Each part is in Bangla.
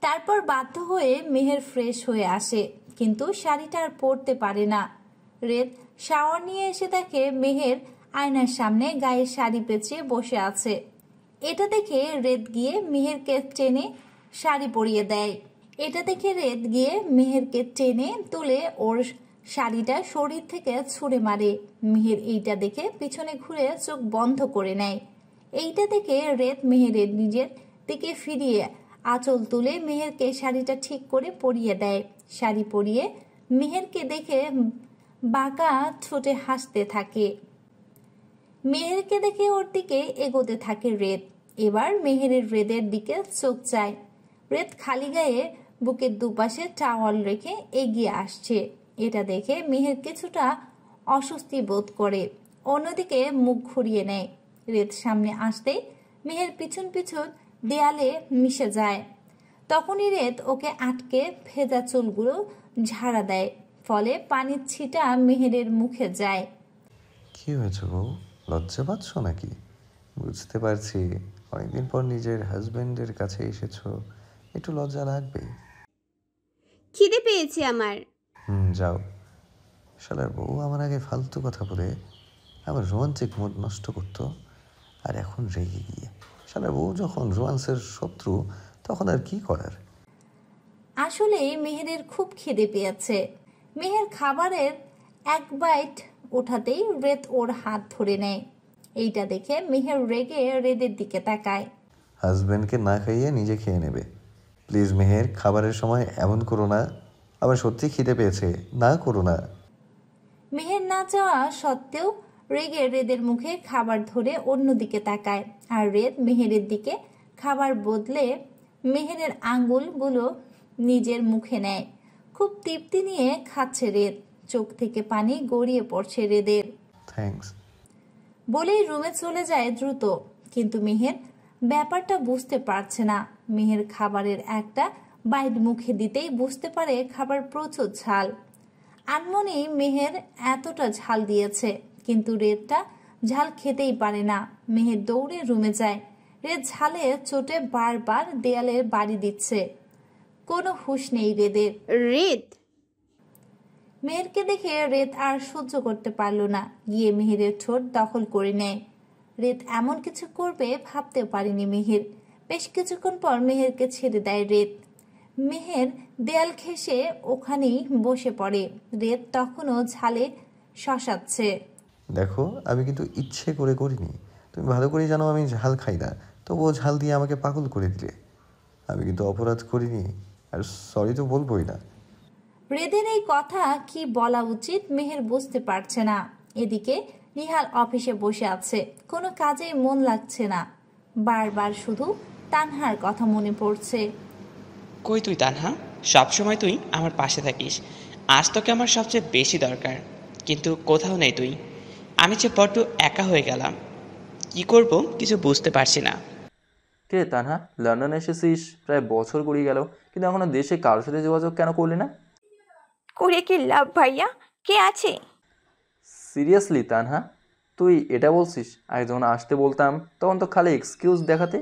তারপর বাধ্য হয়ে মেহের ফ্রেশ হয়ে আসে, কিন্তু শাড়িটা আর পরতে পারে না। রেদ শাওয়ার নিয়ে এসে দেখে মেহের আয়নার সামনে গায়ে শাড়ি পেঁচিয়ে বসে আছে। এটা দেখে রেদ গিয়ে মেহেরকে টেনে শাড়ি পরিয়ে দেয়। মেহেরকে টেনে তুলে ওর শাড়িটা শরীর থেকে ছুঁড়ে মারে। মেহের এইটা দেখে পিছনে ঘুরে চোখ বন্ধ করে নেয়। এইটা দেখে রেদ মেহেরের নিজের দিকে ফিরিয়ে আঁচল তুলে মেহেরকে শাড়িটা ঠিক করে পরিয়ে দেয়। শাড়ি পরিয়ে মেহেরকে দেখে বাঁকা ঠোঁটে হাসতে থাকে। মেহেরকে দেখে ওর দিকে এগোতে থাকে রেদ। এবার মেহেরের রেদের দিকে চোখ যায়। রেদ খালি গায়ে বুকের দুপাশে টাওয়াল রেখে এগিয়ে আসছে। এটা দেখে মেহের কিছুটা অস্বস্তি বোধ করে, অন্যদিকে মুখ ঘুরিয়ে নেয়। রেদ সামনে আসতেই মেহের পিছন পিছন দেয়ালে মিশে যায়। তখনই রেদ ওকে আটকে ভেজা চুলগুলো ঝাড়া দেয়, ফলে পানির ছিটা মেহেরের মুখে যায়। কি হয়েছে বউ, লজ্জা পাচ্ছ নাকি? বুঝতে পারছি অনেকদিন পর নিজের হাজবেন্ডের কাছে এসেছো, একটু লজ্জা লাগবে। খিদে পেয়েছে আমার। যাও। শালার বউ আমার আগে ফালতু কথা বলে আমার রোমান্টিক মুড নষ্ট করতো, আর এখন রেগে গিয়ে। শালার বউ যখন রোমান্সের শত্রু তখন আর কি করার। আসলে মেহেরের খুব খিদে পেয়েছে। মেহের খাবারের এক বাইট ওঠাতেই রেদ ওর হাত ধরে নেয়। এইটা দেখে মেহের রেগে রেদের দিকে তাকায়। হাজবেন্ডকে না খাইয়ে নিজে খেয়ে নেবে প্লিজ মেহের, খাবারের সময় এমন করো না। আবার সত্যি খিদে পেয়েছে, না করো না। মেহের না চাওয়া সত্ত্বেও রেগে রেদের মুখে খাবার ধরে অন্যদিকে তাকায়, আর রেদ মেহেরের দিকে খাবার বদলে মেহেরের আঙ্গুলগুলো নিজের মুখে নেয়। খুব তৃপ্তি নিয়ে খাচ্ছে রেদ, চোখ থেকে পানি গড়িয়ে পড়ছে রেদের। থ্যাঙ্কস বলেই রুমে চলে যায় দ্রুত, কিন্তু মেহের ব্যাপারটা বুঝতে পারছে না। মেহের খাবারের একটা বাইট মুখে দিতেই বুঝতে পারে খাবার প্রচুর ঝাল। আনমনে মেহের এতটা ঝাল দিয়েছে, কিন্তু রেদটা ঝাল খেতেই পারে না। মেহের দৌড়ে রুমে যায়। রেদ ঝালে চোটে বারবার দেয়ালে বাড়ি দিচ্ছে, কোনো হুঁশ নেই রেদের। রেদ মেহেরকে দেখে রেদ আর সহ্য করতে পারল না, গিয়ে মেহেরের ঠোঁট দখল করে নেয়। রেদ এমন কিছু করবে ভাবতেও পারেনি মেহের। বেশ কিছুক্ষণ পর মেহেরকে ছেড়ে দেয় রেদ। মেহের দেয়াল ঘেঁষে ওখানেই বসে পড়ে। রেদ তখনও ঝালে শশাচ্ছে। দেখো, আমি কিন্তু ইচ্ছে করে করিনি। তুমি ভালো করেই জানো আমি ঝাল খাই না, তবুও ঝাল দিয়ে আমাকে পাগল করে দিলে। আমি কিন্তু অপরাধ করিনি, আর সরি তো বলবোই না। রেদের এই কথা কি বলা উচিত মেহের বুঝতে পারছে না। এদিকে নিহাল অফিসে বসে আছে, কোনো কাজেই মন লাগছে না। বারবার শুধু তানহার কথা মনে পড়ছে। কই তুই তানহা? সবসময় তুই আমার পাশে থাকিস, আজ তোকে আমার সবচেয়ে বেশি দরকার, কিন্তু কোথাও নেই তুই। আমি যে বড্ড একা হয়ে গেলাম, কি করব কিছু বুঝতে পারছি না। কে তানহা, লন্ডনে এসেছিস প্রায় বছর গড়িয়ে গেল, কিন্তু এখনো দেশে কারোর সাথে যোগাযোগ কেন করলি না? করে কি লাভ ভাইয়া, কে আছে? সিরিয়াসলি তানহা, তুই এটা বলছিস? আগে যখন আসতে বলতাম তখন তো খালি এক্সকিউজ দেখাতে।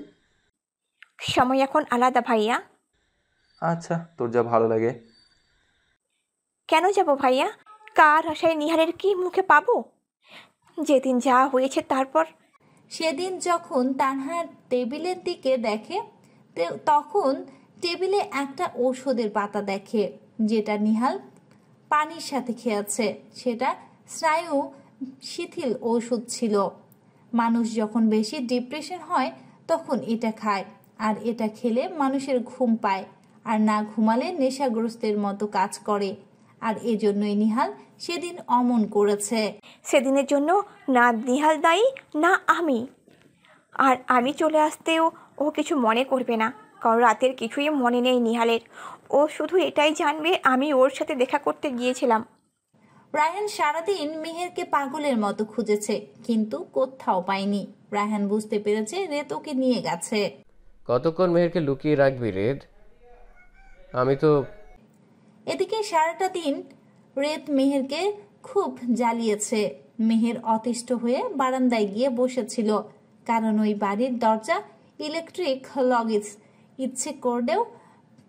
সময় এখন আলাদা ভাইয়া। আচ্ছা, তোর যা ভালো লাগে। কেন যাব ভাইয়া? কার আশায় নিহারের কি মুখে পাবো? যেদিন যা হয়েছে তারপর। সেদিন যখন তানহার টেবিলের দিকে দেখে, তখন টেবিলে একটা ঔষধের পাতা দেখে, যেটা নিহাল পানির সাথে খেয়েছে। সেটা স্নায়ু শিথিল ঔষধ ছিল। মানুষ যখন বেশি ডিপ্রেশন হয় তখন এটা খায়, আর এটা খেলে মানুষের ঘুম পায়, আর না ঘুমালে নেশাগ্রস্তের মতো কাজ করে। আর এজন্যই নিহাল সেদিন অমন করেছে। সেদিনের জন্য না নিহাল দায়ী, না আমি। আর আমি চলে আসতেও ও কিছু মনে করবে না, কারণ রাতের কিছুই মনে নেই নিহালের। ও শুধু এটাই জানবে আমি ওর সাথে দেখা করতে গিয়েছিলাম। রায়হান সারাদিন মেহেরকে পাগলের মতো খুঁজেছে, কিন্তু কোথাও পায়নি। রায়হান বুঝতে পেরেছে রেদ ওকে নিয়ে গেছে। কতক্ষণ মেহেরকে লুকিয়ে রাখবি রেদ? আমি তো। এদিকে সারাটা দিন রেদ মেহেরকে খুব জ্বালিয়েছে। মেহের অতিষ্ঠ হয়ে বারান্দায় গিয়ে বসেছিল, কারণ ওই বাড়ির দরজা ইলেকট্রিক লগেজ। ইচ্ছে করলেও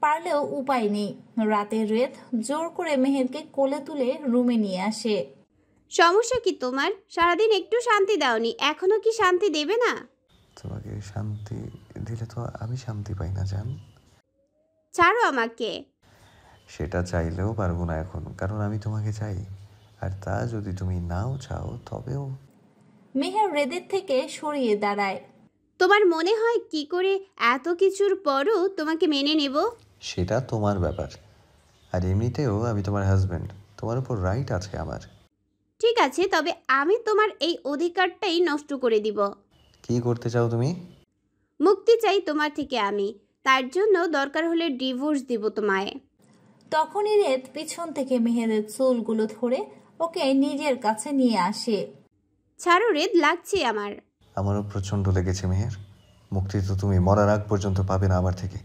পারলেও উপায় নেই। রাতে রেত জোর করে মেহেরকে কোলে তুলে রুমে নিয়ে আসে। সমস্যা কি তোমার? সারাদিন একটু শান্তি দাওনি, এখনো কি শান্তি দেবে না? তোমাকে শান্তি দিলে তো আমি শান্তি পাই না জান। ছাড়ো আমাকে। সেটা চাইলেও পারবো না এখন, কারণ আমি তোমাকে চাই। আর তা যদি তুমি নাও চাও তবেও। মেহের রেদের থেকে সরিয়ে দাঁড়ায়। তোমার মনে হয় কি করে এত কিছুর পরও তোমাকে মেনে নেব? সেটা তোমার ব্যাপার। আর এমনিতেও আমি তোমার হাজবেন্ড, তোমার উপর রাইট আছে আমার। ঠিক আছে, তবে আমি তোমার এই অধিকারটাই নষ্ট করে দিব। কি করতে চাও তুমি? মুক্তি চাই তোমার থেকে আমি, তার জন্য দরকার হলে ডিভোর্স দিব তোমায়। তখনই রেদ পিছন থেকে মেহেরের চুলগুলো ধরে ওকে নিজের কাছে নিয়ে আসে। ছাড়ো রেদ, লাগছে আমার। আমারও প্রচণ্ড লেগেছে মেহের। মুক্তি তো তুমি মরার আগ পর্যন্ত পাবে না আমার থেকে।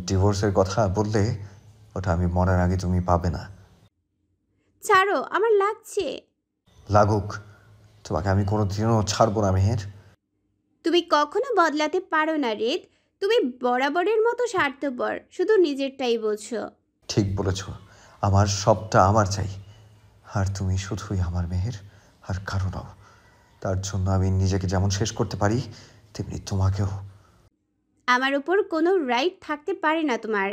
ডিভোর্সের কথা বললে ওটা আমি মরার আগে তুমি পাবে না। ছাড়ো, আমার লাগছে। লাগুক, তোমাকে আমি কোনোদিনও ছাড়বো না মেহের। তুমি কখনো বদলাতে পারো না রেদ, তুমি বরাবরের মতো স্বার্থপর, শুধু নিজেরটাই বোঝো। ঠিক বলেছ, আমার সবটা আমার চাই। আর তুমি শুধুই আমার মেহের, আর কারো নাও। তার জন্য আমি নিজেকে যেমন শেষ করতে পারি তেমনি তোমাকেও। আমার উপর কোনো রাইট থাকতে পারে না তোমার।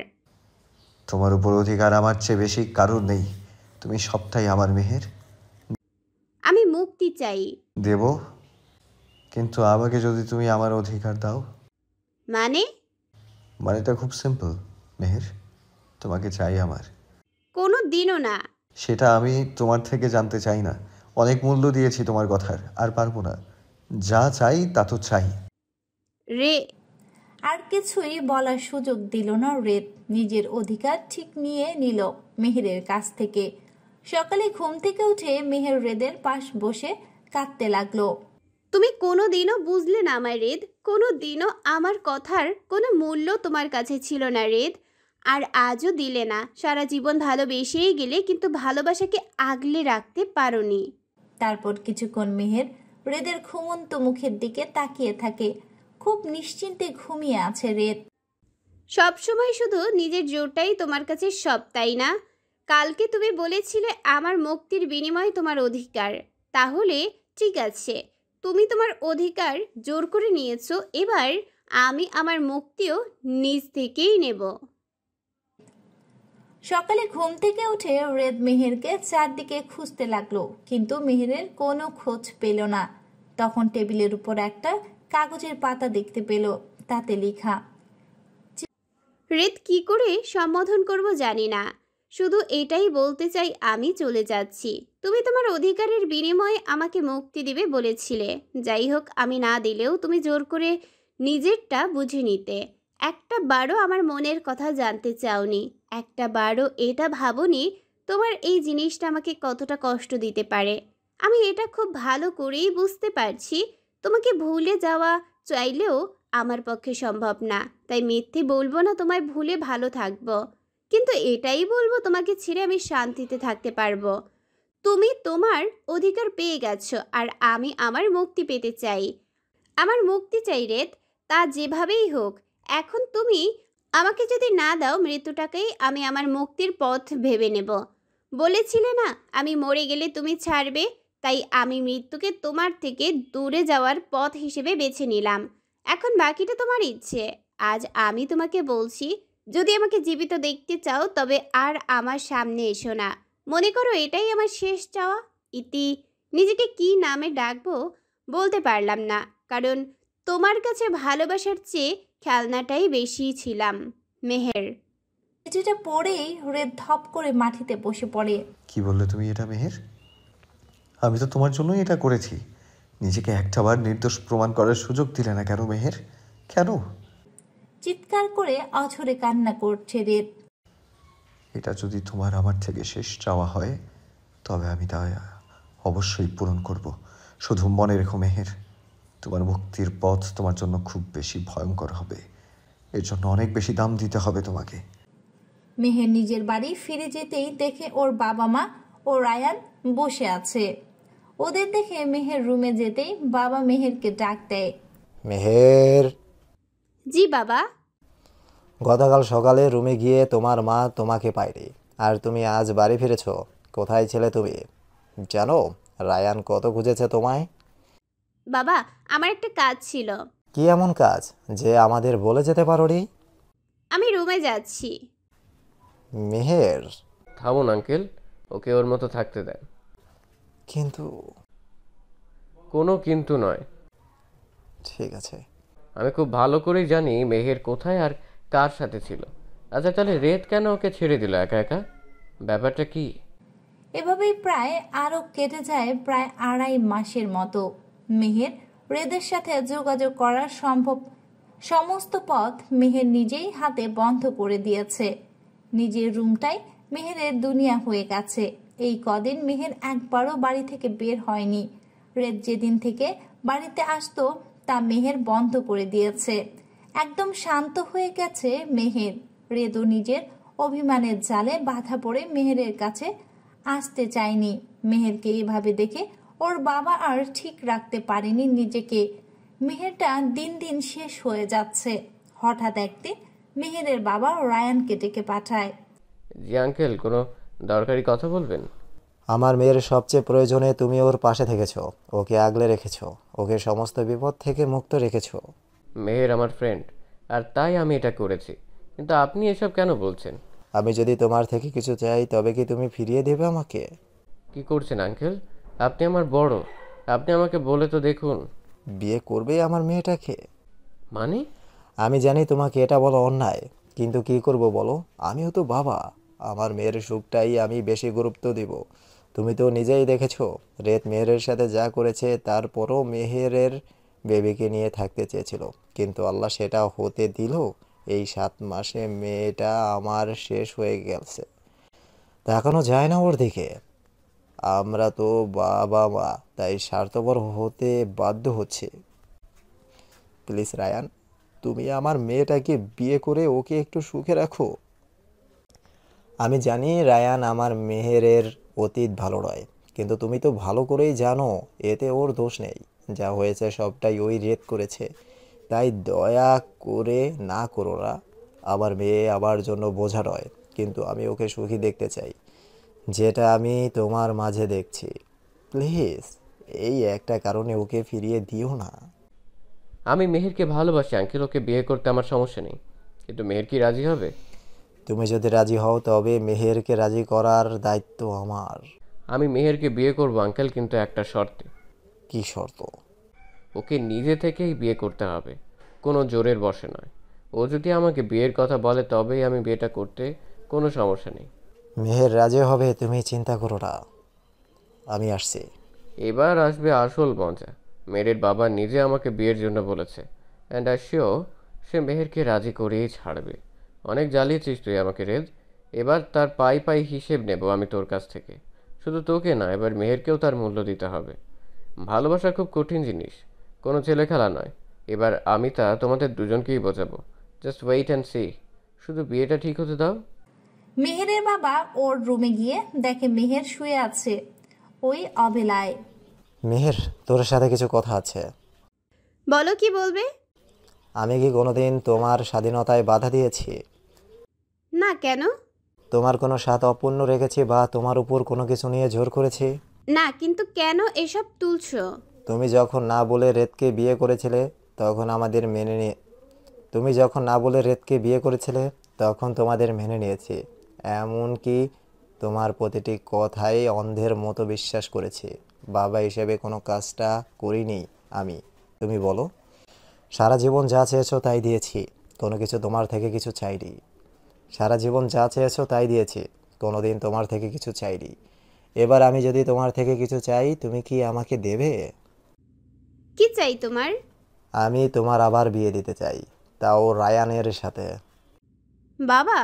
তোমার উপর অধিকার আমার চেয়ে বেশি কারোর নেই। তুমি সবটাই আমার মেহের। আমি মুক্তি চাই। দেব, কিন্তু আমাকে যদি তুমি আমার অধিকার দাও। মানে? মানেটা খুব সিম্পল মেহের, তোমাকে চাই আমার। কোনো দিনও না। সেটা আমি তোমার থেকে জানতে চাই না। অনেক মূল্য দিয়েছি তোমার কথার, আর পারবো না। যা চাই তা তো চাই। রে আর কিছুই বলার সুযোগ দিল না রেদ। নিজের অধিকার ঠিক নিয়ে নিল মেহেরের কাছ থেকে। সকালে ঘুম থেকে উঠে মেহের রেদের পাশ বসে কাঁদতে লাগলো। তুমি কোনো দিনও বুঝলে না আমার রেদ, কোনো দিনও আমার কথার কোনো মূল্য তোমার কাছে ছিল না রেদ, আর আজও দিলে না। সারা জীবন ভালোবেসেই গেলে, কিন্তু ভালোবাসাকে আগলে রাখতে পারোনি। তারপর কিছুক্ষণ মেহের রেদের ঘুমন্ত মুখের দিকে তাকিয়ে থাকে। খুব নিশ্চিন্তে ঘুমিয়ে আছে রেদ। সবসময় শুধু নিজের জোরটাই তোমার কাছে সব, তাই না? কালকে তুমি বলেছিলে আমার মুক্তির বিনিময়ে তোমার অধিকার। তাহলে ঠিক আছে, তুমি তোমার অধিকার জোর করে নিয়েছো, এবার আমি আমার মুক্তিও নিজ থেকেই নেব। সকালে ঘুম থেকে উঠে রেদ মেহেরকে চারদিকে খুঁজতে লাগলো, কিন্তু মেহেরের কোনো খোঁজ পেল না। তখন টেবিলের উপর একটা কাগজের পাতা দেখতে পেল, তাতে লেখা। রেদ কি করে সম্বোধন করব জানি না, শুধু এটাই বলতে চাই আমি চলে যাচ্ছি। তুমি তোমার অধিকারের বিনিময়ে আমাকে মুক্তি দিবে বলেছিলে। যাই হোক, আমি না দিলেও তুমি জোর করে নিজেরটা বুঝে নিতে। একটা বারও আমার মনের কথা জানতে চাওনি, একটা বারও এটা ভাবোনি তোমার এই জিনিসটা আমাকে কতটা কষ্ট দিতে পারে। আমি এটা খুব ভালো করেই বুঝতে পারছি। তোমাকে ভুলে যাওয়া চাইলেও আমার পক্ষে সম্ভব না, তাই মিথ্যে বলবো না তোমায় ভুলে ভালো থাকবো, কিন্তু এটাই বলবো তোমাকে ছেড়ে আমি শান্তিতে থাকতে পারবো। তুমি তোমার অধিকার পেয়ে গেছো, আর আমি আমার মুক্তি পেতে চাই। আমার মুক্তি চাই রেদ, তা যেভাবেই হোক। এখন তুমি আমাকে যদি না দাও, মৃত্যুটাকেই আমি আমার মুক্তির পথ ভেবে নেব। বলেছিলে না আমি মরে গেলে তুমি ছাড়বে, তাই আমি মৃত্যুকে তোমার থেকে দূরে যাওয়ার পথ হিসেবে বেছে নিলাম। এখন বাকিটা তোমার ইচ্ছে। আজ আমি তোমাকে বলছি, যদি আমাকে জীবিত দেখতে চাও তবে আর আমার সামনে এসো না। মনে করো এটাই আমার শেষ চাওয়া। ইতি। নিজেকে কি নামে ডাকবো বলতে পারলাম না, কারণ তোমার কাছে ভালোবাসার চেয়ে খেলনাটাই বেশি ছিলাম। মেহের। চিঠিটা পড়েই রেদ ধপ করে মাটিতে বসে পড়ে। কি বললে তুমি এটা মেহের? আমি তো তোমার জন্যই এটা করেছি। নিজেকে একটাবার নির্দোষ প্রমাণ করার সুযোগ দিলে না কেন মেহের? কেন? চিৎকার করে অঝরে কান্না করছে রেদ। এটা যদি তোমার আমার থেকে শেষ চাওয়া হয় তবে আমি তা অবশ্যই পূরণ করব। শুধু মনে রেখো মেহের, তোমার মুক্তির পথ তোমার জন্য খুব বেশি ভয়ঙ্কর হবে। এর জন্য অনেক বেশি দাম দিতে হবে তোমাকে। মেহের নিজের বাড়ি ফিরে যেতেই দেখে ওর বাবা মা ও রায়ান বসে আছে। ওদের দেখে মেহের রুমে যেতেই বাবা মেহেরকে ডাক দেয়। মেহের, জি বাবা। গতকাল সকালে রুমে গিয়ে তোমার মা তোমাকে পায়নি, আর তুমি আজ বাড়ি ফিরেছো। কোথায় ছিলে তুমি? জানো রায়ান কত খুঁজেছে তোমায়? বাবা, আমার একটা কাজ ছিল। কি এমন কাজ যে আমাদের বলে যেতে পারোনি? আমি রুমে যাচ্ছি। মেহের। থামুন আঙ্কেল, ওকে ওর মতো থাকতে দেন। কিন্তু কোনো কিন্তু নয়। ঠিক আছে। আমি খুব ভালো করেই জানি মেহের কোথায় আর কার সাথে ছিল। আচ্ছা তাহলে রেত কেন ওকে ছেড়ে দিল একা একা? ব্যাপারটা কি? এভাবেই প্রায় আরও কেটে যায় প্রায় 2.5 মাসের মতো। মেহের রেদের সাথে যোগাযোগ করার সমস্ত পথ মেহের নিজেই হাতে বন্ধ করে দিয়েছে। নিজের রুমটাই মেহেরের দুনিয়া হয়ে গেছে। এই কদিন মেহের একবারও বাড়ি থেকে বের হয়নি। রেদ যেদিন থেকে বাড়িতে আসতো তা মেহের বন্ধ করে দিয়েছে। একদম শান্ত হয়ে গেছে মেহের। রেদও নিজের অভিমানের জালে বাধা পড়ে মেহেরের কাছে আসতে চায়নি। মেহেরকে এভাবে দেখে ওর বাবা আর ঠিক রাখতে পারেনি নিজেকে। মেহেরটা দিন দিন শেষ হয়ে যাচ্ছে। হঠাৎ একদিন মেহেরের বাবা রায়ানকে ডেকে পাঠায়। জি আঙ্কেল, কোনো দরকারি কথা বলবেন? আমার মেয়ের সবচেয়ে প্রয়োজনে তুমি ওর পাশে থেকেছো, ওকে আগলে রেখেছো, ওকে সমস্ত বিপদ থেকে মুক্ত রেখেছো। মেহের আমার ফ্রেন্ড, আর তাই আমি এটা করেছি। কিন্তু আপনি এসব কেন বলছেন? আমি যদি তোমার থেকে কিছু চাই তবে কি তুমি ফিরিয়ে দেবে আমাকে? কি করছেন আঙ্কেল? আপনি আমার বড়, আপনি আমাকে বলে তো দেখুন। বিয়ে করবে আমার মেয়েটাকে? মানে? আমি জানি তোমাকে এটা বলা অন্যায়, কিন্তু কি করব বলো, আমিও তো বাবা। আমার মেয়ের সুখটাই আমি বেশি গুরুত্ব দিব। তুমি তো নিজেই দেখেছো রেত মেহেরের সাথে যা করেছে। তারপরও মেহেরের বেবিকে নিয়ে থাকতে চেয়েছিল, কিন্তু আল্লাহ সেটা হতে দিল। এই 7 মাসে মেয়েটা আমার শেষ হয়ে গেছে, তাকানো যায় না ওর দিকে। আমরা তো বাবা মা, তাই স্বার্থপর হতে বাধ্য হচ্ছে। প্লিজ রায়ান, তুমি আমার মেয়েটাকে বিয়ে করে ওকে একটু সুখে রাখো। আমি জানি রায়ান আমার মেহেরের অতীত ভালো নয়, কিন্তু তুমি তো ভালো করেই জানো এতে ওর দোষ নেই। যা হয়েছে সবটাই ওই রেত করেছে, তাই দয়া করে না করো না। আমার মেয়ে আমার জন্য বোঝা নয়, কিন্তু আমি ওকে সুখী দেখতে চাই, যেটা আমি তোমার মাঝে দেখছি। প্লিজ এই একটা কারণে ওকে ফিরিয়ে দিও না। আমি মেহেরকে ভালোবাসি আঙ্কেল, ওকে বিয়ে করতে আমার সমস্যা নেই। কিন্তু মেহের কি রাজি হবে? তুমি যদি রাজি হও তবে মেহেরকে রাজি করার দায়িত্ব আমার। আমি মেহেরকে বিয়ে করব আঙ্কেল, কিন্তু একটা শর্তে। কি শর্ত? ওকে নিজে থেকেই বিয়ে করতে হবে, কোনো জোরের বশে নয়। ও যদি আমাকে বিয়ের কথা বলে তবেই আমি বিয়েটা করতে, কোনো সমস্যা নেই। মেহের রাজি হবে, তুমি চিন্তা করো না। আমি আসছি। এবার আসবে আসল মজা। মেয়ের বাবা নিজে আমাকে বিয়ের জন্য বলেছে, অ্যান্ড আই শিওর সে মেহেরকে রাজি করেই ছাড়বে। অনেক জ্বালিয়েছিস তুই আমাকে রেদ, এবার তার পাই পাই হিসেব নেব আমি তোর কাছ থেকে। শুধু তোকে না, এবার মেহেরকেও তার মূল্য দিতে হবে। ভালোবাসা খুব কঠিন জিনিস, কোনো ছেলে খেলা নয়। এবার আমি তা তোমাদের দুজনকেই বোঝাবো। Just wait and see. শুধু বিয়েটা ঠিক হতে দাও। মেহেরের বাবা ওর রুমে গিয়ে দেখে মেহের শুয়ে আছে ওই অবেলায়। মেহের, তোর সাথে কিছু কথা আছে। বলো, কি বলবে? আমি কি কোনোদিন তোমার স্বাধীনতায় বাধা দিয়েছি? না, কেন? তোমার কোনো স্বাদ অপূর্ণ রেখেছি বা তোমার উপর কোনো কিছু নিয়ে জোর করেছি? না, কিন্তু কেন এসব তুলছো? তুমি যখন না বলে রেতকে বিয়ে করেছিলে তখন আমাদের মেনে নিয়ে তুমি যখন না বলে রেতকে বিয়ে করেছিলে তখন তোমাদের মেনে নিয়েছি। এমনকি তোমার প্রতিটি কথাই অন্ধের মতো বিশ্বাস করেছি। বাবা হিসেবে কোনো কাজটা করিনি আমি। তুমি বলো, সারা জীবন যা চেয়েছো তাই দিয়েছি, কোনো কিছু তোমার থেকে কিছু চাইনি। সারা জীবন যা চেয়েছো তাই দিয়েছি, কোনোদিন তোমার থেকে কিছু চাইনি। এবার আমি যদি তোমার থেকে কিছু চাই তুমি কি আমাকে দেবে? কি চাই তোমার? আমি তোমার আবার বিয়ে দিতে চাই, তাও রায়ানের সাথে। বাবা,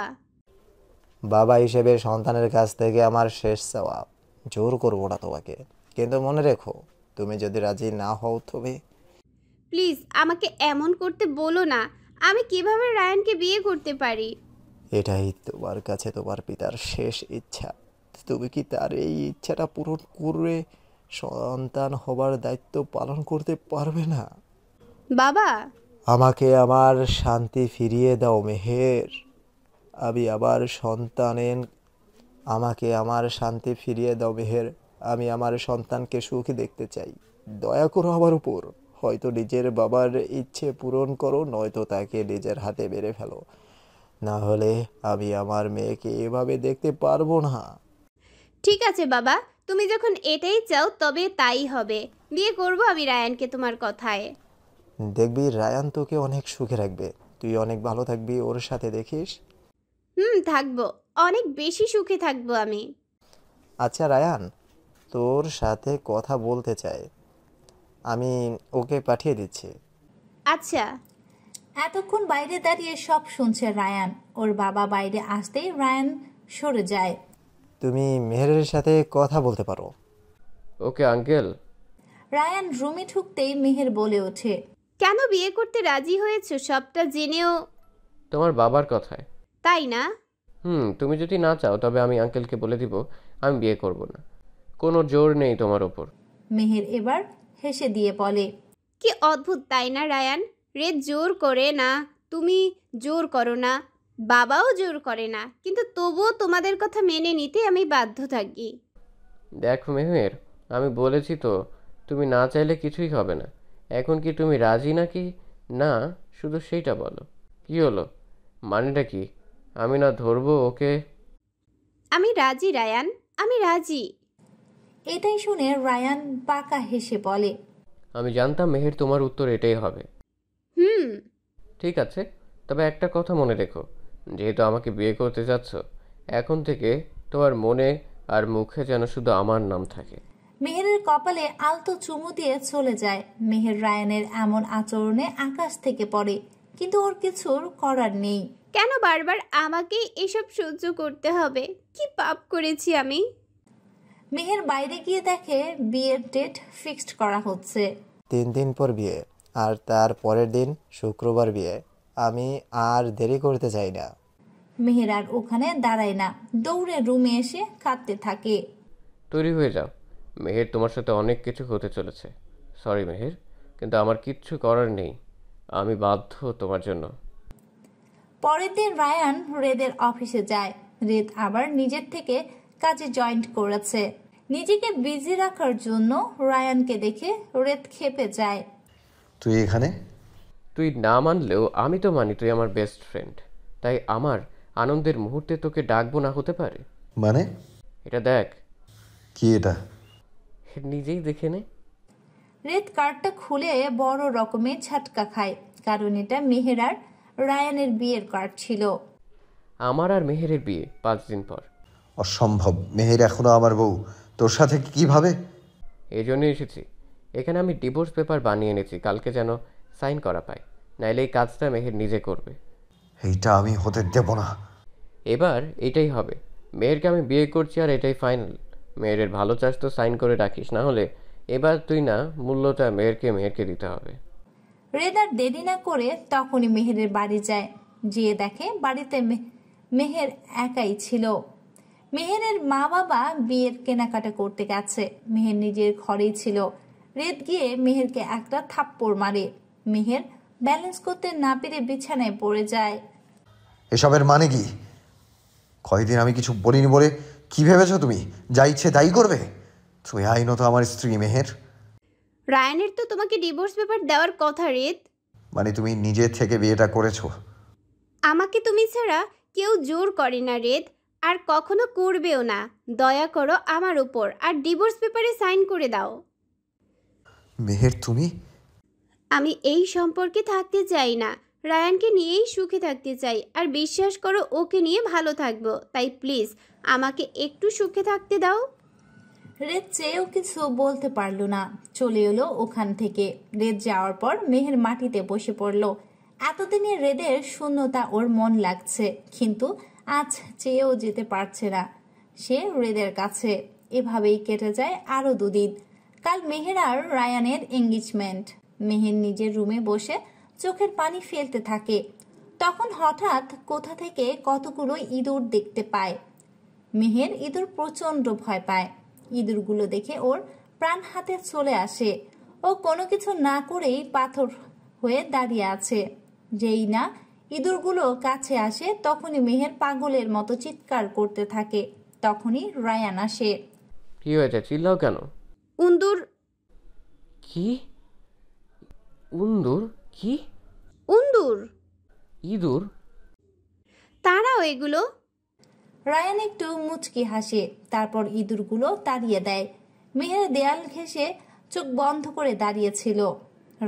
বাবা হিসেবে সন্তানের কাছ থেকে আমার শেষ চাওয়া। জোর করবো না তোমাকে, কিন্তু মনে রেখো তুমি যদি রাজি না হও তবে। প্লিজ আমাকে এমন করতে বলো না। আমি কিভাবে রায়ানকে বিয়ে করতে পারি? এটাই তোমার কাছে তোমার পিতার শেষ ইচ্ছা। তুমি কি তার এই ইচ্ছাটা পূরণ করে সন্তান হবার দায়িত্ব পালন করতে পারবে না? বাবা, আমাকে আমার শান্তি ফিরিয়ে দাও মেহের। আমি আবার সন্তানের আমাকে আমার শান্তি ফিরিয়ে দাও মেহের। আমি আমার সন্তানকে সুখী দেখতে চাই। দয়া করো আমার উপর। হয়তো নিজের বাবার ইচ্ছে পূরণ করো, নয়তো তাকে নিজের হাতে মেরে ফেলো। না হলে আমি আমার মেয়েকে এভাবে দেখতে পারবো না। ঠিক আছে বাবা, তুমি যখন এটাই চাও তবে তাই হবে। বিয়ে করব আমি রায়ানকে তোমার কথায়। দেখবি রায়ান তোকে অনেক সুখে রাখবে। তুই অনেক ভালো থাকবি ওর সাথে, দেখিস। থাকবো, অনেক বেশি সুখে থাকবো আমি। আচ্ছা রায়ান তোর সাথে কথা বলতে চায়, আমি ওকে পাঠিয়ে দিচ্ছি। আচ্ছা। এতক্ষণ বাইরে দাঁড়িয়ে সব শুনছে রায়ান। ওর বাবা বাইরে আসতেই রায়ান সরে যায়। তুমি মেহেরের সাথে কথা বলতে পারো। Okay uncle. রায়ান রুমে ঢুকতেই মেহের বলে ওঠে, কেন বিয়ে করতে রাজি হয়েছো সবটা জেনেও? তোমার বাবার কথায়। তাই না? তুমি যদি না চাও তবে আমি আঙ্কেলকে বলে দিব আমি বিয়ে করব না। কোনো জোর নেই তোমার ওপর। মেহের এবার হেসে দিয়ে বলে, কি অদ্ভুত তাই না রায়ান? রেদ জোর করে না, তুমি জোর করো না, বাবাও জোর করে না, কিন্তু তবুও তোমাদের কথা মেনে নিতে আমি বাধ্য থাকি। দেখো মেহের, আমি বলেছি তো তুমি না চাইলে কিছুই হবে না। এখন কি তুমি রাজি নাকি না শুধু সেইটা বলো। কি হলো, মানেটা কি? আমি না ধরবো ওকে? আমি রাজি রায়ান, আমি রাজি। এটাই শুনে রায়ান বাঁকা হেসে বলে, আমি জানতাম মেহের তোমার উত্তর এটাই হবে। ঠিক আছে, তবে একটা কথা মনে রেখো, যেহেতু আমাকে বিয়ে করতে যাচ্ছ, এখন থেকে তোমার মনে আর মুখে যেন শুধু আমার নাম থাকে। মেহেরের কপালে আলতো চুমু দিয়ে চলে যায়। মেহের রায়ানের এমন আচরণে আকাশ থেকে পড়ে, কিন্তু ওর কিছুর করার নেই। কেন বারবার আমাকে এসব সহ্য করতে হবে? কি পাপ করেছি আমি? মেহের বাইরে গিয়ে দেখে বিয়ের ডেট ফিক্সড করা হচ্ছে। 3 দিন পর বিয়ে, আর তার পরের দিন শুক্রবার বিয়ে। আমি আর দেরি করতে চাই না। মেহের আর ওখানে দাঁড়ায় না, দৌড়ে রুমে এসে কাঁদতে থাকে। তৈরি হয়ে যাও, মেহের তোমার সাথে অনেক কিছু হতে চলেছে। সরি মেহের, কিন্তু আমার কিচ্ছু করার নেই, আমি বাধ্য তোমার জন্য। পরের দিন রায়ান রেদের অফিসে যায়। রেদ আবার নিজের থেকে কাজে জয়েন্ট করেছে। নিজেকে বিজি রাখার জন্য রায়ানকে দেখে রেদ ক্ষেপে যায়। তুই এখানে? তুই না মানলেও আমি তো মানি তুই আমার বেস্ট ফ্রেন্ড, তাই আমার আনন্দের মুহূর্তে তোকে ডাকবো না হতে পারে? মানে? এটা দেখ। কি এটা? নিজেই দেখে নে। রেদ কার্ডটা খুলে বড় রকমের ঝাটকা খায়, কারণ এটা মেহের আর রায়ানের বিয়ের কার্ড ছিল। আমার আর মেহেরের বিয়ে 5 দিন পর। অসম্ভব, মেহের এখনো আমার বউ। তোর সাথে কিভাবে? এই জন্যই এসেছি। এখানে আমি ডিভোর্স পেপার বানিয়ে এনেছি, কালকে যেন সাইন করা পায়, নাইলে এই কাজটা মেহের নিজে করবে। এইটা আমি হতে দেব না। এবার এটাই হবে, মেয়েরকে আমি বিয়ে করছি আর এটাই ফাইনাল। মেয়ের ভালো চাস তো সাইন করে রাখিস, না হলে এবার তুই না মূল্যটা মেয়েরকে দিতে হবে। রেদ আর দেরি না করে তখনই মেহেরের বাড়ি যায়। যেয়ে দেখে বাড়িতে মেহের একাই ছিল। মেহেরের মা বাবা বিয়ের কেনাকাটা করতে গেছে। মেহের নিজের ঘরেই ছিল। রেদ গিয়ে মেহেরকে একটা থাপ্পড় মারে। মেহের ব্যালেন্স করতে না পেরে বিছানায় পড়ে যায়। এসবের মানে কি? কয়দিন আমি কিছু বলিনি বলে কি ভেবেছো তুমি? যা ইচ্ছে তাই করবে? তুমি আইনত আমার স্ত্রী মেহের। রায়ানের তো তোমাকে ডিভোর্স পেপার দেওয়ার কথা রেদ। মানে তুমি নিজে থেকে বিয়েটা করেছো? আমাকে তুমি ছাড়া কেউ জোর করে না রেদ, আর কখনো করবেও না। দয়া করো আমার উপর আর ডিভোর্স পেপারে সাইন করে দাও। মেহের তুমি? আমি এই সম্পর্কে থাকতে চাই না। রায়ানকে নিয়েই সুখে থাকতে চাই, আর বিশ্বাস করো ওকে নিয়ে ভালো থাকবো। তাই প্লিজ আমাকে একটু সুখে থাকতে দাও। রেদ চেয়েও কিছু বলতে পারল না, চলে এলো ওখান থেকে। রেদ যাওয়ার পর মেহের মাটিতে বসে পড়ল। এতদিনে রেদের শূন্যতা ওর মন লাগছে, কিন্তু আজ চেয়েও যেতে পারছে না সে রেদের কাছে। এভাবেই কেটে যায় আরো 2 দিন। কাল মেহের আর রায়ানের এঙ্গেজমেন্ট। মেহের নিজের রুমে বসে চোখের পানি ফেলতে থাকে। তখন হঠাৎ কোথা থেকে কতগুলো ইঁদুর দেখতে পায়। মেহের ইঁদুর প্রচন্ড ভয় পায়। ইঁদুরগুলো দেখে ওর প্রাণ হাতে চলে আসে। ও কোনো কিছু না করেই হয়ে দাঁড়িয়ে আছে। যেই না ইঁদুরগুলো কাছে আসে তখনই মেহের পাগলের মতো চিৎকার করতে থাকে। তখনই রায়ান আসে। কি হয়েছে, চিল্লাও কেন? উন্দুর। কি? উন্দুর? কি? উন্দুর। ইঁদুর? তারাও এগুলো। রায়ান একটু মুচকি হাসে, তারপর ইঁদুরগুলো তাড়িয়ে দেয়। মেহের দেয়াল ঘেঁষে চোখ বন্ধ করে দাঁড়িয়েছিল।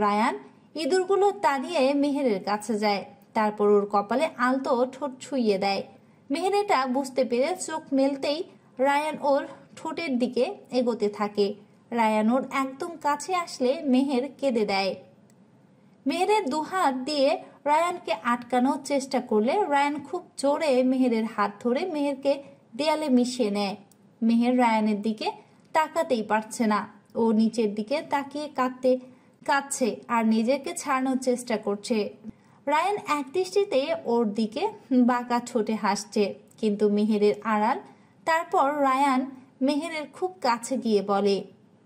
রায়ান ইঁদুরগুলো তাড়িয়ে মেহেরের কাছে যায়, তারপর ওর কপালে আলতো ঠোঁট ছুঁয়ে দেয়। মেহের এটা বুঝতে পেরে চোখ মেলতেই রায়ান ওর ঠোঁটের দিকে এগোতে থাকে। রায়ান ওর একদম কাছে আসলে মেহের কেঁদে দেয়। মেহেরের দুহাত দিয়ে রায়ানকে আটকানোর চেষ্টা করলে রায়ান খুব জোরে মেহেরের হাত ধরে মেহেরকে দেয়ালে মিশিয়ে নেয়। মেহের রায়ানের দিকে তাকাতেই পারছে না। ও নিচের দিকে তাকিয়ে কাঁদছে আর নিজেকে ছাড়ানোর চেষ্টা করছে। রায়ান এক দৃষ্টিতে ওর দিকে বাঁকা ঠোঁটে হাসছে, কিন্তু মেহেরের আড়াল। তারপর রায়ান মেহেরের খুব কাছে গিয়ে বলে,